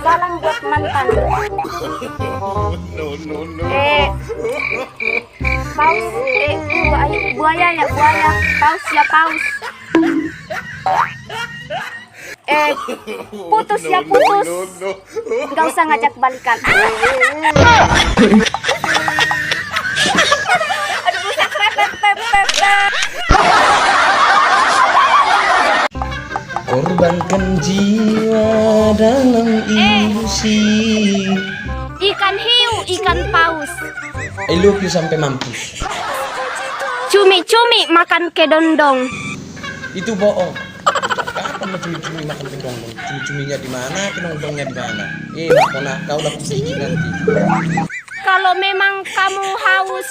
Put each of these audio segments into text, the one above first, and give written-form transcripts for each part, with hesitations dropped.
Salam buat mantan. Paus, buaya ya buaya, paus ya paus. Putus ya putus. Gak usah ngajak balikan. Aduh buset repet. Korbankan jiwa dalam ilusi. Ikan hiu, ikan paus. I love you sampai mampus. Cumi-cumi makan kedondong. Itu bohong. Kapan mau cumi-cumi makan kedondong? Cumi-cuminya di mana? Kedondongnya di mana? Nak kau udah pusing nanti. Kalau memang kamu haus,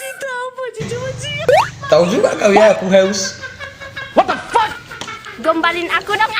Tahu juga kau ya aku haus. gombalin aku dong.